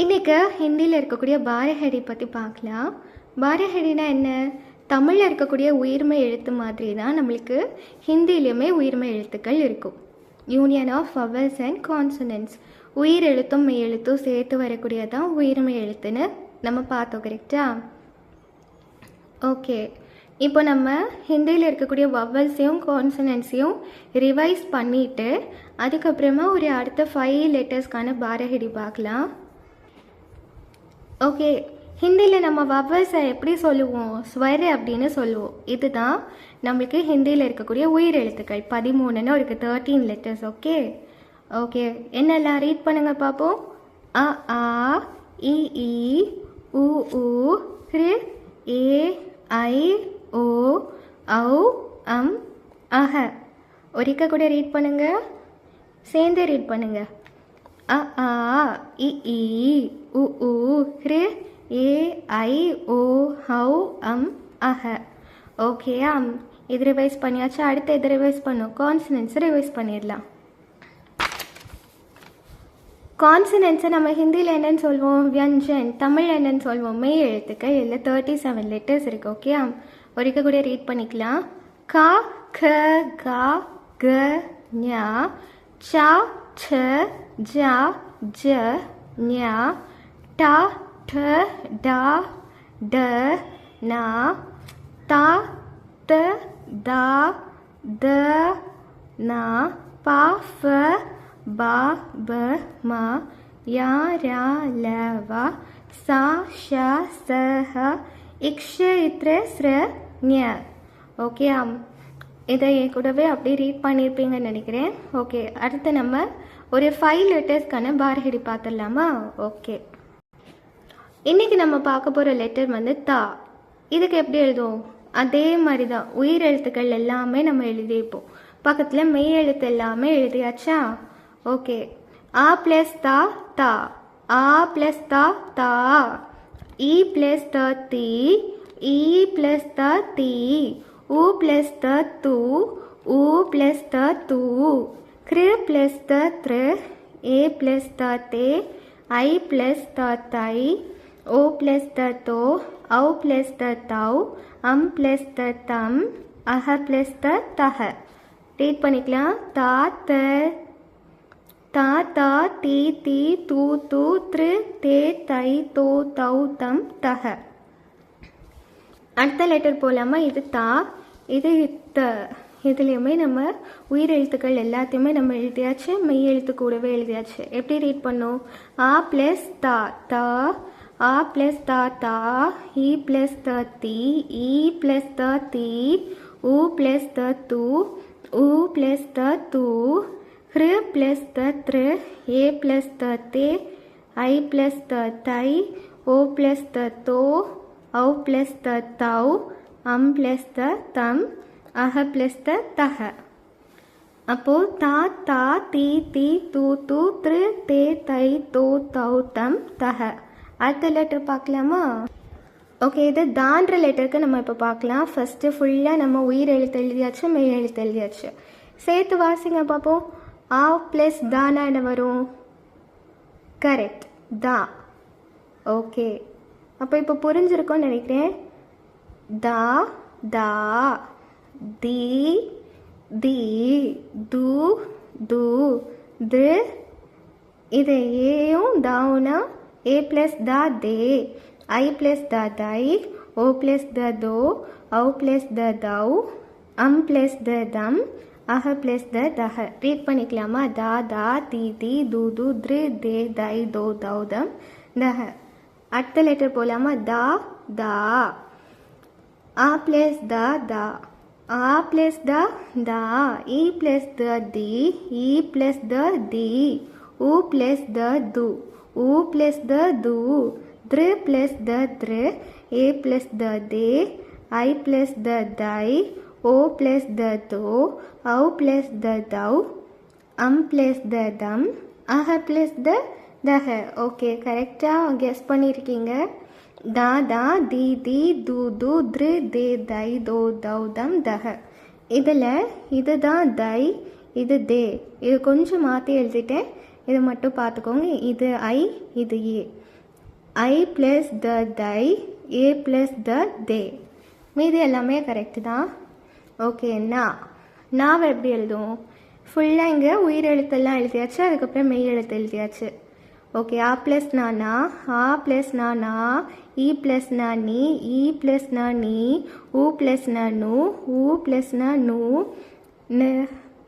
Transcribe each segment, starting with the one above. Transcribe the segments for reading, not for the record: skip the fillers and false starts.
இன்றைக்கி ஹிந்தியில் இருக்கக்கூடிய பாரஹெடி பற்றி பார்க்கலாம். பாரஹெடினா என்ன? தமிழில் இருக்கக்கூடிய உயிர்மை எழுத்து மாதிரி தான் நம்மளுக்கு ஹிந்திலையுமே உயிர்மை எழுத்துக்கள் இருக்கும். Union of vowels and consonants, உயிர் எழுத்தும் மெய் எழுத்தும் சேர்த்து வரக்கூடியதான் உயிர்மை எழுத்துன்னு நம்ம பார்த்தோம். கரெக்டா? ஓகே, இப்போ நம்ம ஹிந்தியில் இருக்கக்கூடிய வவல்ஸையும் கான்சனன்ட்ஸையும் ரிவைஸ் பண்ணிவிட்டு அதுக்கப்புறமா ஒரு அடுத்த 5 லெட்டர்ஸ்க்கான பாரஹெடி பார்க்கலாம். ஓகே, ஹிந்தியில் நம்ம வவல்ஸை எப்படி சொல்லுவோம்? ஸ்வர் அப்படின்னு சொல்லுவோம். இதுதான் நம்மளுக்கு ஹிந்தியில் இருக்கக்கூடிய உயிர் எழுத்துக்கள் 13ன்னு இருக்கு, 13 லெட்டர்ஸ். ஓகே ஓகே, என்னெல்லாம் ரீட் பண்ணுங்க பார்ப்போம். அ ஆ இ ஈ உ ஊ ஹ்ரு ஏ ஐ ஓ ஔ அம் அஹ. ஒரிக்க கூட ரீட் பண்ணுங்க, சேர்ந்து ரீட் பண்ணுங்க. அ ஆ இ ஈ உ ஊ ஹ்ரு ஏ ஐ ஓ ஔ அம் அஹ. ஓகேயா? இது ரிவைஸ் பண்ணியாச்சு. அடுத்து எது ரிவைஸ் பண்ணும்? கான்சனன்ட்ஸை ரிவைஸ் பண்ணிடலாம். கான்சனன்ட்ஸை நம்ம ஹிந்தியில் என்னன்னு சொல்வோம்? வியஞ்சன். தமிழ் என்னன்னு சொல்வோம்? மெய் எழுத்துக்கள். இதில் 37 லெட்டர்ஸ் இருக்குது. ஓகேயா? ஒரிக்க கூட ரீட் பண்ணிக்கலாம். கா க கா க ஞா சா ச ஜா ஜ ஞா டா ட டா ட நா தா த தா த நா பா ஃப பா ப மா யா ரா ல வா சா ஷ ச ஹ இக்ஷ இத்ர ஸ்ர ஞ. ஓகே, இதை கூடவே அப்படியே ரீட் பண்ணியிருப்பீங்கன்னு நினைக்கிறேன். ஓகே, அடுத்து நம்ம ஒரு 5 லெட்டர்ஸ்க்கான பாரஹெடி பார்த்துடலாமா? ஓகே, இன்றைக்கி நம்ம பார்க்க போகிற லெட்டர் வந்து தா. இதுக்கு எப்படி எழுதுவோம்? அதே மாதிரி தான் உயிர் எழுத்துக்கள் எல்லாமே நம்ம எழுதியிருப்போம். பக்கத்தில் மெய் எழுத்து எல்லாமே எழுதியாச்சா? ஓகே, ஆ ப்ளஸ் தா தா, ஆ ப்ளஸ் தா தா, இ ப்ளஸ் த தி, இ ப்ளஸ் த தி, உ ப்ளஸ் த து, உ ப்ளஸ் த து, க்ரு ப்ளஸ் த த்ரு, ஏ ப்ளஸ் த தே, ஐ ப்ளஸ் த தை, ஓ ப்ளஸ் த தோ, ஔ ப்ளஸ் த தௌ, அம் ப்ளஸ் த தம், அஹ ப்ளஸ் த தஹ. ரீட் பண்ணிக்கலாம். தா த தா தா தி தி து து த்ரு தே தை தோ தௌ தம் தஹ. அடுத்த லெட்டர் போகலாமா? இது தா, இது த. இதுலேயுமே நம்ம உயிர் எழுத்துக்கள் எல்லாத்தையுமே நம்ம எழுதியாச்சு, மெய் எழுத்து கூடவே எழுதியாச்சு. எப்படி ரீட் பண்ணோம்? ஆ ப்ளஸ் தா தா, ஆ ப்ளஸ் தா தா, இ ப்ளஸ் த தி, இ ப்ளஸ் த தி, உ ப்ளஸ் த து, உ ப்ளஸ் த து, ஹ்ரு ப்ளஸ் த த்ரு, ஏ ப்ளஸ் த தே, ஐ ப்ளஸ் த தை, ஓ ப்ளஸ் த தோ, ஔ ப்ளஸ் த தௌ, அம் ப்ளஸ் த தம், அஹ ப்ளஸ் த தஹ. அப்போது தா தா தி தி து து த்ரு தே தை தோ தௌ தம் தஹ. அடுத்த லெட்டர் பார்க்கலாமா? ஓகே, இது தான்ற லெட்டருக்கு நம்ம இப்போ பார்க்கலாம். ஃபஸ்ட்டு ஃபுல்லாக நம்ம உயிர் எழுத்து எழுதியாச்சு, மெய் எழுத்து எழுதியாச்சு. சேர்த்து வாசிங்க பார்ப்போம். ஆ ப்ளஸ் தானா என்ன வரும்? கரெக்ட், தா. ஓகே, அப்போ இப்போ புரிஞ்சிருக்கோன்னு நினைக்கிறேன். தா தா, தி தி, து து, து. இது ஏயும் தாவுனா ஏ ப்ளஸ் தா தே, ஐ ப்ளஸ் த தை, ஓ ப்ளஸ் த தோ, ஔ ப்ளஸ் த தௌ, அம் ப்ளஸ் த தம், அஹ ப்ளஸ் த தஹ. ரீட் பண்ணிக்கலாமா? தா தா தி தி து து த்ரு தே தை தோ தௌ தம் தஹ. அடுத்த லெட்டர் போகலாமா? தா தா, ஆ ப்ளஸ் தா தா, ஆ ப்ளஸ் தா தா, இ ப்ளஸ் த தி, இ ப்ளஸ் த தி, உ ப்ளஸ் த து, உ ப்ளஸ் த து, த்ரு ப்ளஸ் த த்ரு, ஏ ப்ளஸ் த தே, ஐ ப்ளஸ் த தை, ஓ ப்ளஸ் த தோ, ஔ ப்ளஸ் த தௌ, அம் ப்ளஸ் த தம், அஹ ப்ளஸ் த தஹ. ஓகே, கரெக்டாக கெஸ் பண்ணியிருக்கீங்க. தா தா தி தி து து த்ரு தே தை தோ தௌ தம் தஹ. இதில் இதுதான் தை, இது தே. இது கொஞ்சம் மாற்றி எழுதிட்டேன். இதை மட்டும் பார்த்துக்கோங்க. இது ஐ, இது ஏ. ஐ ப்ளஸ் த தை, ஏ ப்ளஸ் த தே. மீதி எல்லாமே கரெக்டு தான். ஓகே, நாவை எப்படி எழுதுவோம்? ஃபுல்லாக இங்கே உயிரெழுத்தெல்லாம் எழுதியாச்சு, அதுக்கப்புறம் மெய் எழுத்து எழுதியாச்சு. ஓகே, ஆ ப்ளஸ் நானா, ஆ ப்ளஸ் நானா, இ ப்ளஸ் நான் நீ, இ ப்ளஸ் நான் நீ, ஊ ப்ளஸ் நான் நூ, ஊ ப்ளஸ் நான் நூ,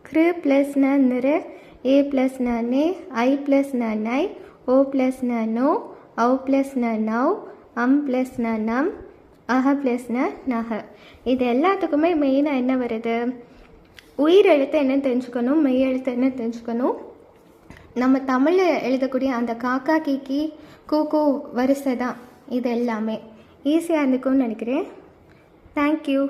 கிரு ப்ளஸ் நான் நிறு, ஏ ப்ளஸ் நான் நே, ஐ ப்ளஸ் நான் ஐ, ஓ ப்ளஸ் நான் நோ, ஔ ப்ளஸ் நான் நவ், அம் ப்ளஸ் நான் நம், அஹ ப்ளஸ் நான் நக. இது எல்லாத்துக்குமே மெயினாக என்ன வருது? உயிர் எழுத்து என்ன தெரிஞ்சுக்கணும், மெய் எழுத்து என்ன தெரிஞ்சுக்கணும். நம்ம தமிழில் எழுதக்கூடிய அந்த காக்கா கீக்கி கூ வரிசை தான் இது எல்லாமே. ஈஸியாக இருந்துக்கும்னு நினைக்கிறேன். தேங்க்யூ.